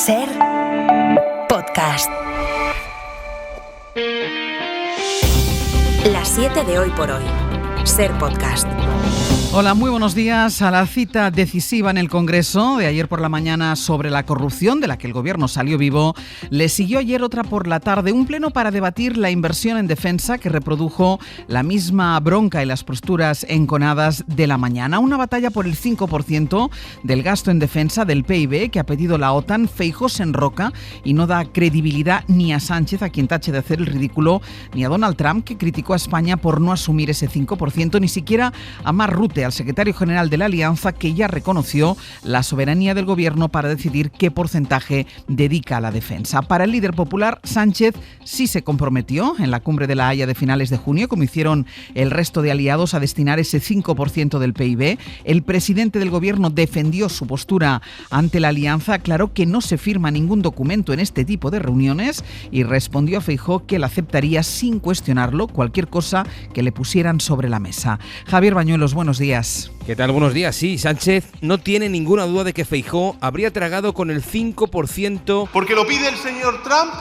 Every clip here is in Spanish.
Ser Podcast. Las 7 de hoy por hoy. Ser Podcast. Hola, muy buenos días. A la cita decisiva en el Congreso de ayer por la mañana sobre la corrupción, de la que el Gobierno salió vivo, le siguió ayer otra por la tarde, un pleno para debatir la inversión en defensa que reprodujo la misma bronca y las posturas enconadas de la mañana. Una batalla por el 5% del gasto en defensa del PIB que ha pedido la OTAN. Feijóo se enroca y no da credibilidad ni a Sánchez, a quien tache de hacer el ridículo, ni a Donald Trump, que criticó a España por no asumir ese 5%, ni siquiera a Mark Rutte, al secretario general de la Alianza, que ya reconoció la soberanía del Gobierno para decidir qué porcentaje dedica a la defensa. Para el líder popular, Sánchez sí se comprometió en la cumbre de La Haya de finales de junio, como hicieron el resto de aliados, a destinar ese 5% del PIB. El presidente del Gobierno defendió su postura ante la Alianza, aclaró que no se firma ningún documento en este tipo de reuniones y respondió a Feijóo que él aceptaría sin cuestionarlo cualquier cosa que le pusieran sobre la mesa. Javier Bañuelos, buenos días. ¿Qué tal? Buenos días. Sí, Sánchez no tiene ninguna duda de que Feijóo habría tragado con el 5%. ¿Porque lo pide el señor Trump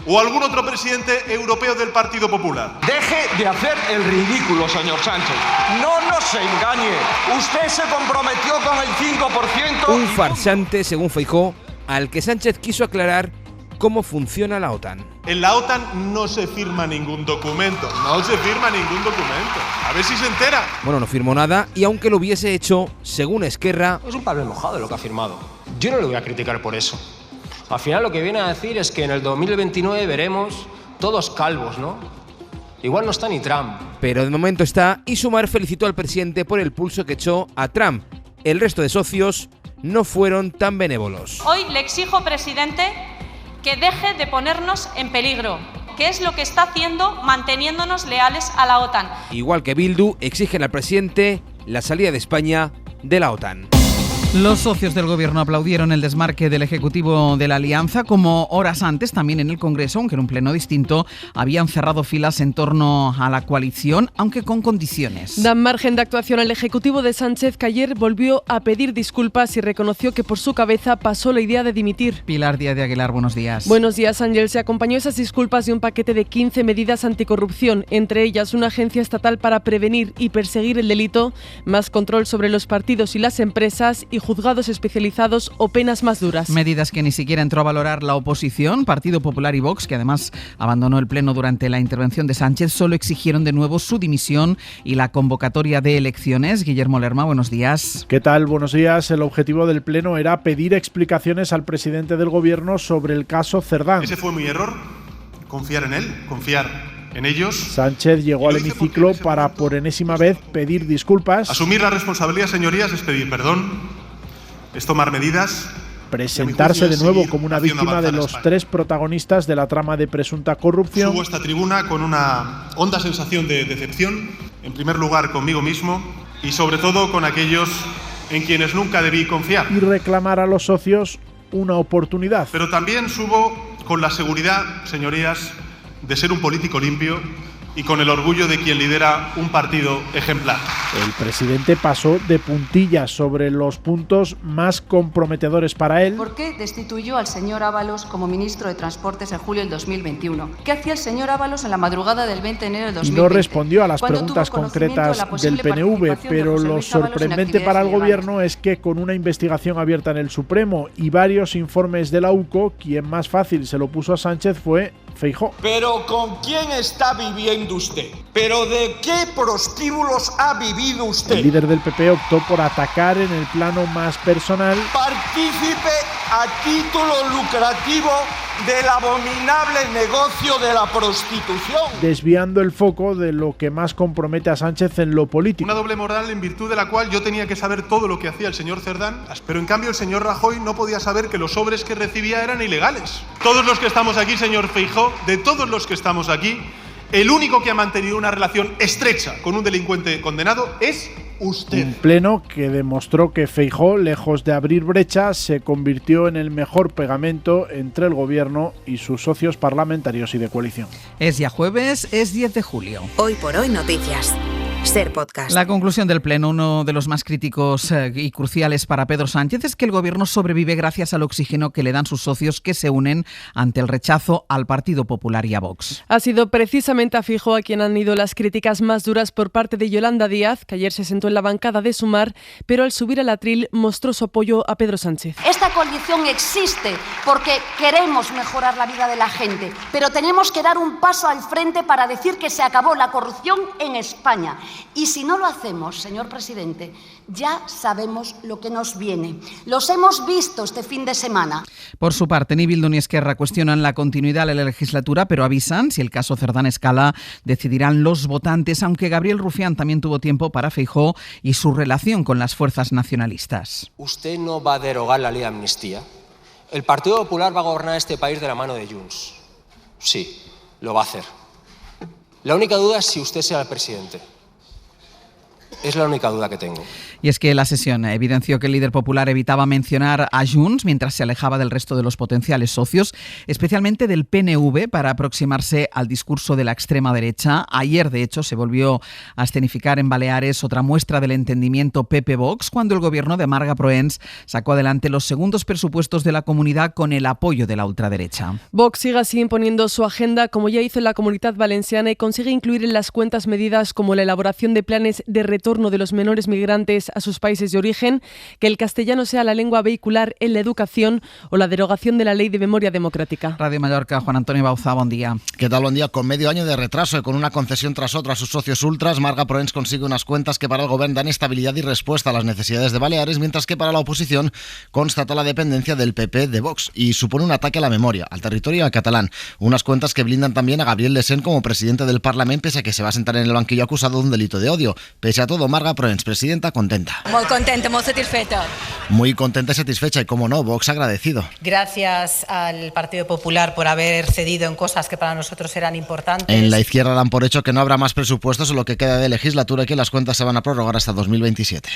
o algún otro presidente europeo del Partido Popular? Deje de hacer el ridículo, señor Sánchez. No nos engañe. Usted se comprometió con el 5%. Un farsante, según Feijóo, al que Sánchez quiso aclarar cómo funciona la OTAN. En la OTAN no se firma ningún documento. No se firma ningún documento. A ver si se entera. Bueno, no firmó nada y aunque lo hubiese hecho, según Esquerra, Es un papel mojado lo que ha firmado. Yo no le voy a criticar por eso. Al final lo que viene a decir es que en el 2029 veremos todos calvos, ¿no? Igual no está ni Trump. Pero de momento está, y Sumar felicitó al presidente por el pulso que echó a Trump. El resto de socios no fueron tan benévolos. Hoy le exijo, presidente, que deje de ponernos en peligro, que es lo que está haciendo manteniéndonos leales a la OTAN. Igual que Bildu, exigen al presidente la salida de España de la OTAN. Los socios del Gobierno aplaudieron el desmarque del Ejecutivo de la Alianza, como horas antes también en el Congreso, aunque en un pleno distinto, habían cerrado filas en torno a la coalición, aunque con condiciones. Dan margen de actuación al Ejecutivo de Sánchez, que ayer volvió a pedir disculpas y reconoció que por su cabeza pasó la idea de dimitir. Pilar Díaz de Aguilar, buenos días. Buenos días, Ángel. Se acompañó esas disculpas de un paquete de 15 medidas anticorrupción, entre ellas una agencia estatal para prevenir y perseguir el delito, más control sobre los partidos y las empresas y juzgados especializados o penas más duras. Medidas que ni siquiera entró a valorar la oposición. Partido Popular y Vox, que además abandonó el pleno durante la intervención de Sánchez, solo exigieron de nuevo su dimisión y la convocatoria de elecciones. Guillermo Lerma, buenos días. ¿Qué tal? Buenos días. El objetivo del pleno era pedir explicaciones al presidente del Gobierno sobre el caso Cerdán. Ese fue mi error. Confiar en él, confiar en ellos. Sánchez llegó al hemiciclo para por enésima vez pedir disculpas. Asumir la responsabilidad, señorías, es pedir perdón. Es tomar medidas. Presentarse de nuevo como una víctima de los tres protagonistas de la trama de presunta corrupción. Subo a esta tribuna con una honda sensación de decepción, en primer lugar conmigo mismo y sobre todo con aquellos en quienes nunca debí confiar. Y reclamar a los socios una oportunidad. Pero también subo con la seguridad, señorías, de ser un político limpio y con el orgullo de quien lidera un partido ejemplar. El presidente pasó de puntillas sobre los puntos más comprometedores para él. ¿Por qué destituyó al señor Ábalos como ministro de Transportes en julio del 2021? ¿Qué hacía el señor Ábalos en la madrugada del 20 de enero del 2020? Y no respondió a las preguntas concretas del PNV, pero lo sorprendente para el Gobierno es que con una investigación abierta en el Supremo y varios informes de la UCO, quien más fácil se lo puso a Sánchez fue Feijóo. ¿Pero con quién está viviendo usted? ¿Pero de qué prostíbulos ha vivido usted? El líder del PP optó por atacar en el plano más personal. Partícipe a título lucrativo del abominable negocio de la prostitución. Desviando el foco de lo que más compromete a Sánchez en lo político. Una doble moral en virtud de la cual yo tenía que saber todo lo que hacía el señor Cerdán, pero en cambio el señor Rajoy no podía saber que los sobres que recibía eran ilegales. Todos los que estamos aquí, señor Feijóo, de todos los que estamos aquí, el único que ha mantenido una relación estrecha con un delincuente condenado es usted. Un pleno que demostró que Feijóo, lejos de abrir brecha, se convirtió en el mejor pegamento entre el Gobierno y sus socios parlamentarios y de coalición. Es ya jueves, es 10 de julio. Hoy por hoy noticias. Ser Podcast. La conclusión del Pleno, uno de los más críticos y cruciales para Pedro Sánchez, es que el Gobierno sobrevive gracias al oxígeno que le dan sus socios que se unen ante el rechazo al Partido Popular y a Vox. Ha sido precisamente a Feijóo a quien han ido las críticas más duras por parte de Yolanda Díaz, que ayer se sentó en la bancada de Sumar, pero al subir al atril mostró su apoyo a Pedro Sánchez. Esta coalición existe porque queremos mejorar la vida de la gente, pero tenemos que dar un paso al frente para decir que se acabó la corrupción en España. Y si no lo hacemos, señor presidente, ya sabemos lo que nos viene. Los hemos visto este fin de semana. Por su parte, ni Bildu ni Esquerra cuestionan la continuidad de la legislatura, pero avisan, si el caso Cerdán escala, decidirán los votantes, aunque Gabriel Rufián también tuvo tiempo para Feijóo y su relación con las fuerzas nacionalistas. Usted no va a derogar la ley de amnistía. El Partido Popular va a gobernar este país de la mano de Junts. Sí, lo va a hacer. La única duda es si usted será el presidente. Es la única duda que tengo. Y es que la sesión evidenció que el líder popular evitaba mencionar a Junts mientras se alejaba del resto de los potenciales socios, especialmente del PNV, para aproximarse al discurso de la extrema derecha. Ayer, de hecho, se volvió a escenificar en Baleares otra muestra del entendimiento PP-Vox, cuando el gobierno de Marga Proens sacó adelante los segundos presupuestos de la comunidad con el apoyo de la ultraderecha. Vox sigue así imponiendo su agenda, como ya hizo en la Comunidad Valenciana, y consigue incluir en las cuentas medidas como la elaboración de planes de retorno de los menores migrantes a sus países de origen, que el castellano sea la lengua vehicular en la educación o la derogación de la Ley de Memoria Democrática. Radio Mallorca, Juan Antonio Bauza, buen día. ¿Qué tal? Buen día. Con medio año de retraso y con una concesión tras otra a sus socios ultras, Marga Proens consigue unas cuentas que para el gobierno dan estabilidad y respuesta a las necesidades de Baleares, mientras que para la oposición constata la dependencia del PP de Vox y supone un ataque a la memoria, al territorio catalán. Unas cuentas que blindan también a Gabriel Lesén como presidente del Parlamento, pese a que se va a sentar en el banquillo acusado de un delito de odio. Pese a todo, Marga Proens, presidenta, contenta. Molt contenta, molt satisfeta. Muy contenta y satisfecha, y como no, Vox agradecido. Gracias al Partido Popular por haber cedido en cosas que para nosotros eran importantes. En la izquierda dan por hecho que no habrá más presupuestos en lo que queda de legislatura y que las cuentas se van a prorrogar hasta 2027.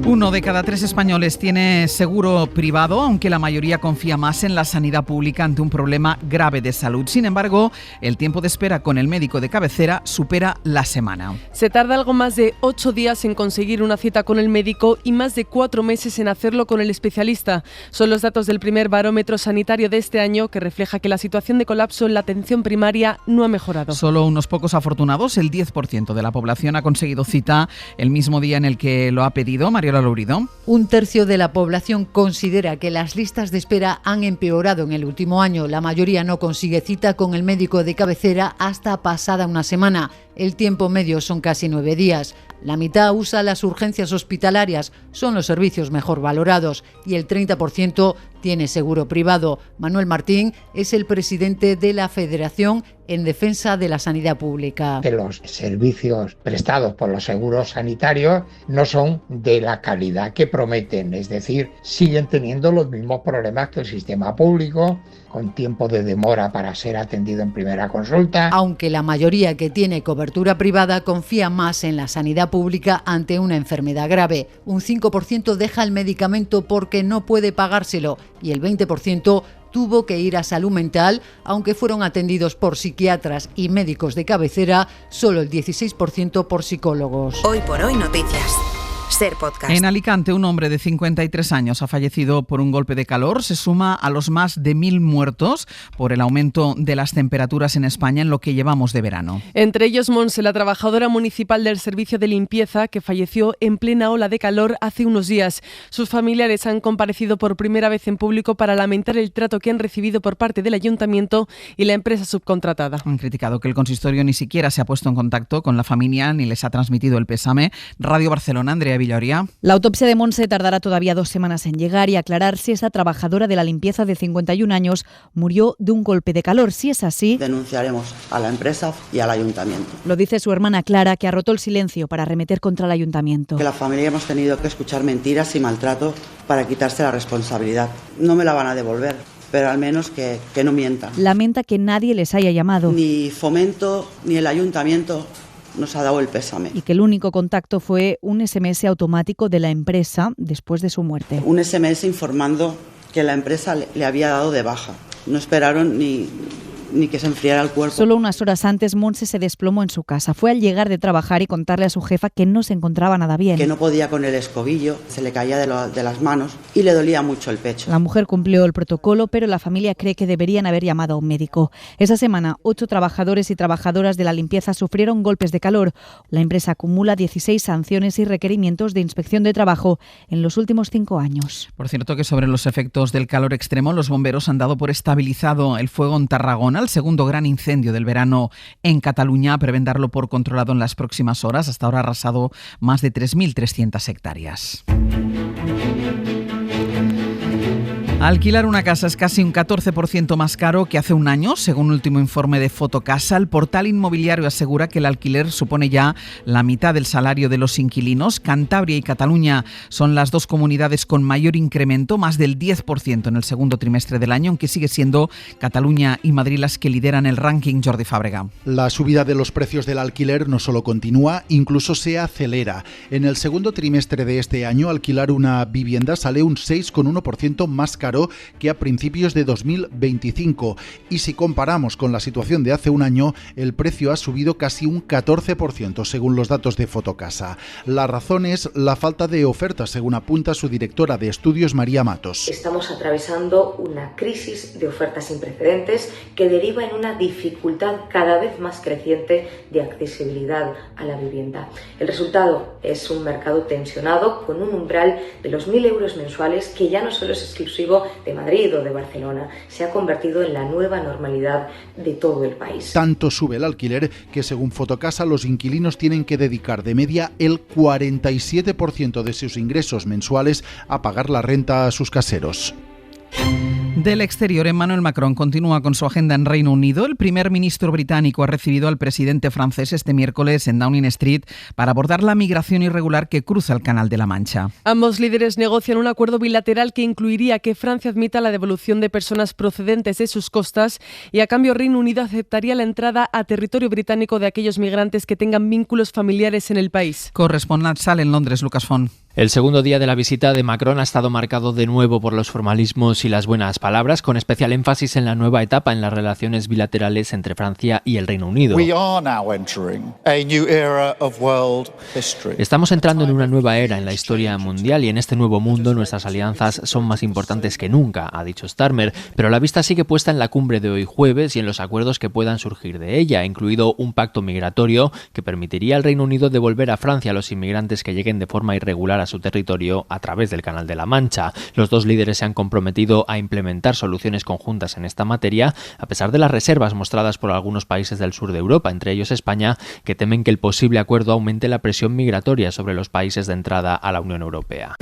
1 de cada 3 españoles tiene seguro privado, aunque la mayoría confía más en la sanidad pública ante un problema grave de salud. Sin embargo, el tiempo de espera con el médico de cabecera supera la semana. Se tarda algo más de 8 días en conseguir una cita con el médico y más de 4 meses en hacerlo con el especialista. Son los datos del primer barómetro sanitario de este año, que refleja que la situación de colapso en la atención primaria no ha mejorado. Solo unos pocos afortunados, el 10% de la población, ha conseguido cita el mismo día en el que lo ha pedido. Mariola Lourido. Un tercio de la población considera que las listas de espera han empeorado en el último año. La mayoría no consigue cita con el médico de cabecera hasta pasada una semana. El tiempo medio son casi 9 días. La mitad usa las urgencias hospitalarias, son los servicios mejor valorados, y el 30% tiene seguro privado. Manuel Martín es el presidente de la Federación en Defensa de la Sanidad Pública. Que los servicios prestados por los seguros sanitarios no son de la calidad que prometen, es decir, siguen teniendo los mismos problemas que el sistema público, con tiempo de demora para ser atendido en primera consulta. Aunque la mayoría que tiene cobertura privada confía más en la sanidad pública ante una enfermedad grave. Un 5% deja el medicamento porque no puede pagárselo y el 20% tuvo que ir a salud mental, aunque fueron atendidos por psiquiatras y médicos de cabecera, solo el 16% por psicólogos. Hoy por hoy noticias. Ser Podcast. En Alicante, un hombre de 53 años ha fallecido por un golpe de calor. Se suma a los más de 1.000 muertos por el aumento de las temperaturas en España en lo que llevamos de verano. Entre ellos, Monse, la trabajadora municipal del servicio de limpieza, que falleció en plena ola de calor hace unos días. Sus familiares han comparecido por primera vez en público para lamentar el trato que han recibido por parte del ayuntamiento y la empresa subcontratada. Han criticado que el consistorio ni siquiera se ha puesto en contacto con la familia ni les ha transmitido el pésame. Radio Barcelona, Andrea Villaría. La autopsia de Monse tardará todavía 2 semanas en llegar y aclarar si esa trabajadora de la limpieza de 51 años murió de un golpe de calor. Si es así, denunciaremos a la empresa y al ayuntamiento. Lo dice su hermana Clara, que ha roto el silencio para arremeter contra el ayuntamiento. Que la familia hemos tenido que escuchar mentiras y maltrato para quitarse la responsabilidad. No me la van a devolver, pero al menos que no mientan. Lamenta que nadie les haya llamado. Ni Fomento ni el ayuntamiento nos ha dado el pésame. Y que el único contacto fue un SMS automático de la empresa después de su muerte. Un SMS informando que la empresa le había dado de baja. No esperaron ni ni que se enfriara el cuerpo. Solo unas horas antes, Montse se desplomó en su casa. Fue al llegar de trabajar y contarle a su jefa que no se encontraba nada bien. Que no podía con el escobillo, se le caía de las manos y le dolía mucho el pecho. La mujer cumplió el protocolo, pero la familia cree que deberían haber llamado a un médico. Esa semana, 8 trabajadores y trabajadoras de la limpieza sufrieron golpes de calor. La empresa acumula 16 sanciones y requerimientos de inspección de trabajo en los últimos 5 años. Por cierto, que sobre los efectos del calor extremo, los bomberos han dado por estabilizado el fuego en Tarragona, el segundo gran incendio del verano en Cataluña. Prevén darlo por controlado en las próximas horas. Hasta ahora ha arrasado más de 3.300 hectáreas. Alquilar una casa es casi un 14% más caro que hace un año, según el último informe de Fotocasa. El portal inmobiliario asegura que el alquiler supone ya la mitad del salario de los inquilinos. Cantabria y Cataluña son las dos comunidades con mayor incremento, más del 10% en el segundo trimestre del año, aunque sigue siendo Cataluña y Madrid las que lideran el ranking. Jordi Fábrega. La subida de los precios del alquiler no solo continúa, incluso se acelera. En el segundo trimestre de este año, alquilar una vivienda sale un 6,1% más caro que a principios de 2025. Y si comparamos con la situación de hace un año, el precio ha subido casi un 14%, según los datos de Fotocasa. La razón es la falta de oferta, según apunta su directora de estudios, María Matos. Estamos atravesando una crisis de oferta sin precedentes que deriva en una dificultad cada vez más creciente de accesibilidad a la vivienda. El resultado es un mercado tensionado con un umbral de los 1.000 euros mensuales que ya no solo es exclusivo de Madrid o de Barcelona, se ha convertido en la nueva normalidad de todo el país. Tanto sube el alquiler que, según Fotocasa, los inquilinos tienen que dedicar de media el 47% de sus ingresos mensuales a pagar la renta a sus caseros. Del exterior, Emmanuel Macron continúa con su agenda en Reino Unido. El primer ministro británico ha recibido al presidente francés este miércoles en Downing Street para abordar la migración irregular que cruza el Canal de la Mancha. Ambos líderes negocian un acuerdo bilateral que incluiría que Francia admita la devolución de personas procedentes de sus costas y, a cambio, Reino Unido aceptaría la entrada a territorio británico de aquellos migrantes que tengan vínculos familiares en el país. Corresponsal en Londres, Lucas Font. El segundo día de la visita de Macron ha estado marcado de nuevo por los formalismos y las buenas palabras, con especial énfasis en la nueva etapa en las relaciones bilaterales entre Francia y el Reino Unido. Estamos entrando en una nueva era en la historia mundial y en este nuevo mundo nuestras alianzas son más importantes que nunca, ha dicho Starmer, pero la vista sigue puesta en la cumbre de hoy jueves y en los acuerdos que puedan surgir de ella, incluido un pacto migratorio que permitiría al Reino Unido devolver a Francia a los inmigrantes que lleguen de forma irregular a su territorio a través del Canal de la Mancha. Los dos líderes se han comprometido a implementar soluciones conjuntas en esta materia, a pesar de las reservas mostradas por algunos países del sur de Europa, entre ellos España, que temen que el posible acuerdo aumente la presión migratoria sobre los países de entrada a la Unión Europea.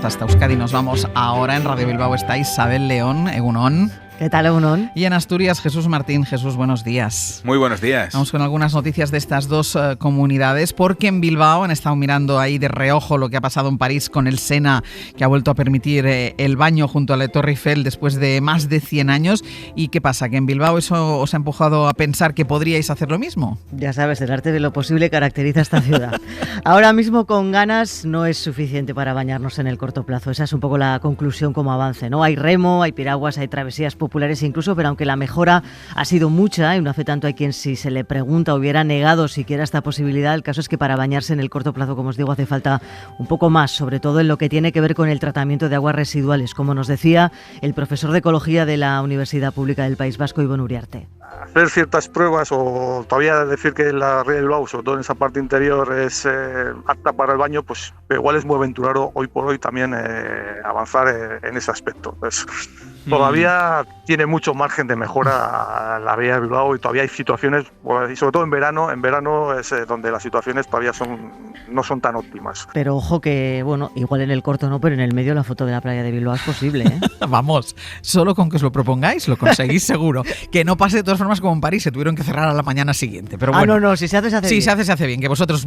Hasta Euskadi nos vamos ahora. En Radio Bilbao está Isabel León, Egunon. ¿Qué tal, Egunon? Y en Asturias, Jesús Martín. Jesús, buenos días. Muy buenos días. Vamos con algunas noticias de estas dos comunidades, porque en Bilbao han estado mirando ahí de reojo lo que ha pasado en París con el Sena, que ha vuelto a permitir el baño junto a la Torre Eiffel después de más de 100 años. ¿Y qué pasa? ¿Que en Bilbao eso os ha empujado a pensar que podríais hacer lo mismo? Ya sabes, el arte de lo posible caracteriza a esta ciudad. Ahora mismo con ganas no es suficiente para bañarnos en el corto plazo. Esa es un poco la conclusión como avance, ¿no? Hay remo, hay piraguas, hay travesías populares incluso, pero aunque la mejora ha sido mucha y no hace tanto, hay quien, si se le pregunta, hubiera negado siquiera esta posibilidad. El caso es que para bañarse en el corto plazo, como os digo, hace falta un poco más, sobre todo en lo que tiene que ver con el tratamiento de aguas residuales, como nos decía el profesor de Ecología de la Universidad Pública del País Vasco, Ibon Uriarte. Hacer ciertas pruebas o todavía decir que la ría del Bilbao, sobre todo en esa parte interior, es apta para el baño, pues igual es muy aventurado hoy por hoy también avanzar en ese aspecto. Pues, todavía tiene mucho margen de mejora la ría del Bilbao y todavía hay situaciones, y sobre todo en verano es donde las situaciones todavía no son tan óptimas. Pero ojo que, bueno, igual en el corto no, pero en el medio la foto de la playa de Bilbao es posible, ¿eh? Vamos, solo con que os lo propongáis, lo conseguís seguro. Que no pase de todas formas como en París, se tuvieron que cerrar a la mañana siguiente. Pero bueno, no, si se hace, se hace bien. Sí, se hace bien, que vosotros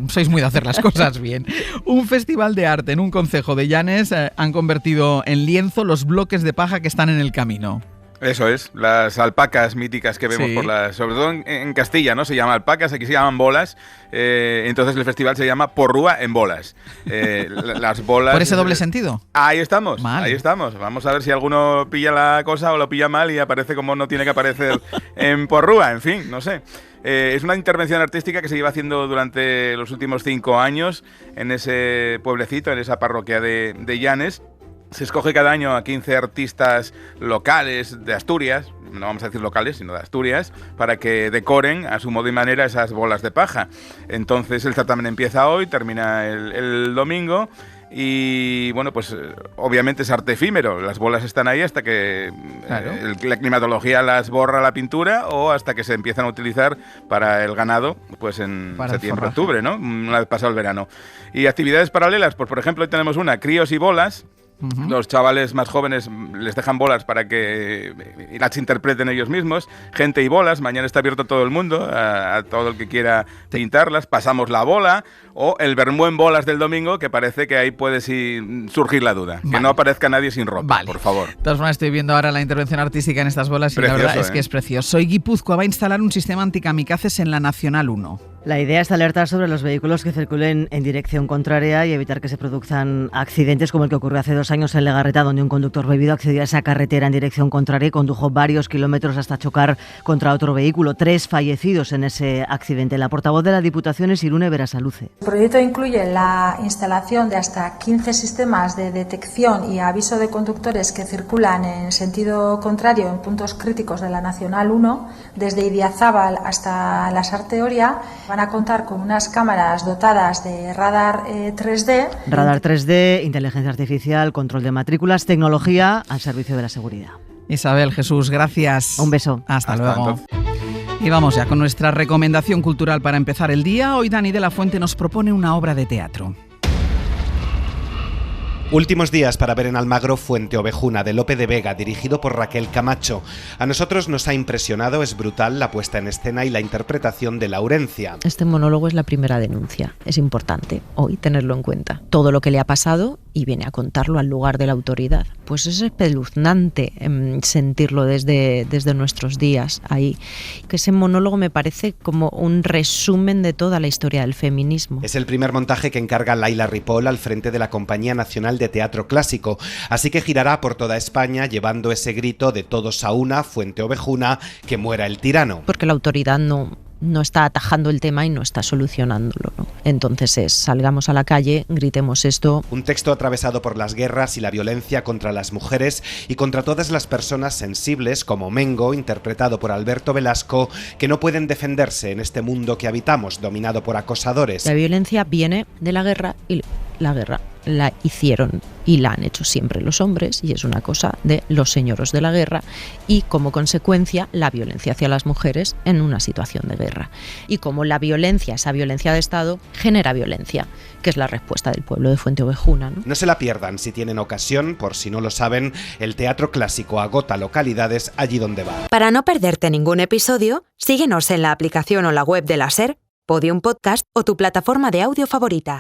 sois muy de hacer las cosas bien. Un festival de arte en un concejo de Llanes han convertido en lienzo los bloques de paja que están en el camino. Eso es, las alpacas míticas que vemos sobre todo en Castilla, ¿no? Se llama alpacas, aquí se llaman bolas, entonces el festival se llama Porrúa en bolas. Las bolas... ¿Por ese doble sentido? Ahí estamos, Vamos a ver si alguno pilla la cosa o lo pilla mal y aparece como no tiene que aparecer en Porrúa, en fin, no sé. Es una intervención artística que se lleva haciendo durante los últimos 5 años en ese pueblecito, en esa parroquia de Llanes. Se escoge cada año a 15 artistas locales de Asturias, no vamos a decir locales, sino de Asturias, para que decoren a su modo y manera esas bolas de paja. Entonces el certamen empieza hoy, termina el domingo. Y bueno, pues obviamente es arte efímero, las bolas están ahí hasta que la climatología las borra la pintura o hasta que se empiezan a utilizar para el ganado, pues en septiembre, octubre, ¿no? Una vez pasado el verano. Y actividades paralelas, pues por ejemplo hoy tenemos una, críos y bolas. Los chavales más jóvenes les dejan bolas para que las interpreten ellos mismos. Gente y bolas, mañana está abierto a todo el mundo, a todo el que quiera pintarlas. Pasamos la bola o el vermú en bolas del domingo, que parece que ahí puede surgir la duda. Que no aparezca nadie sin ropa, por favor. De todas formas, estoy viendo ahora la intervención artística en estas bolas y precioso, la verdad es que es precioso. Hoy Guipúzcoa va a instalar un sistema antikamikazes en la Nacional 1. La idea es alertar sobre los vehículos que circulen en dirección contraria y evitar que se produzcan accidentes como el que ocurrió hace 2 años en Legarreta, donde un conductor bebido accedió a esa carretera en dirección contraria y condujo varios kilómetros hasta chocar contra otro vehículo. 3 fallecidos en ese accidente. La portavoz de la Diputación es Irune Berasaluce. El proyecto incluye la instalación de hasta 15 sistemas de detección y aviso de conductores que circulan en sentido contrario en puntos críticos de la Nacional 1, desde Idiazábal hasta Lasarte Oria. Van a contar con unas cámaras dotadas de radar 3D. Radar 3D, inteligencia artificial, control de matrículas, tecnología al servicio de la seguridad. Isabel, Jesús, gracias. Un beso. Hasta luego. Y vamos ya con nuestra recomendación cultural para empezar el día. Hoy Dani de la Fuente nos propone una obra de teatro. Últimos días para ver en Almagro Fuente Ovejuna, de Lope de Vega, dirigido por Raquel Camacho. A nosotros nos ha impresionado, es brutal la puesta en escena y la interpretación de Laurencia. Este monólogo es la primera denuncia. Es importante hoy tenerlo en cuenta. Todo lo que le ha pasado y viene a contarlo al lugar de la autoridad. Pues es espeluznante sentirlo desde nuestros días ahí. Que ese monólogo me parece como un resumen de toda la historia del feminismo. Es el primer montaje que encarga Laila Ripoll al frente de la Compañía Nacional de Teatro Clásico, así que girará por toda España llevando ese grito de todos a una, Fuente Ovejuna, que muera el tirano. Porque la autoridad no está atajando el tema y no está solucionándolo, ¿no? Entonces salgamos a la calle, gritemos esto. Un texto atravesado por las guerras y la violencia contra las mujeres y contra todas las personas sensibles, como Mengo, interpretado por Alberto Velasco, que no pueden defenderse en este mundo que habitamos, dominado por acosadores. La violencia viene de la guerra y la guerra la hicieron y la han hecho siempre los hombres y es una cosa de los señoros de la guerra y como consecuencia la violencia hacia las mujeres en una situación de guerra. Y como la violencia, esa violencia de Estado, genera violencia, que es la respuesta del pueblo de Fuente Ovejuna, ¿no? No se la pierdan si tienen ocasión, por si no lo saben, el Teatro Clásico agota localidades allí donde va. Para no perderte ningún episodio, síguenos en la aplicación o la web de la SER, Podium Podcast o tu plataforma de audio favorita.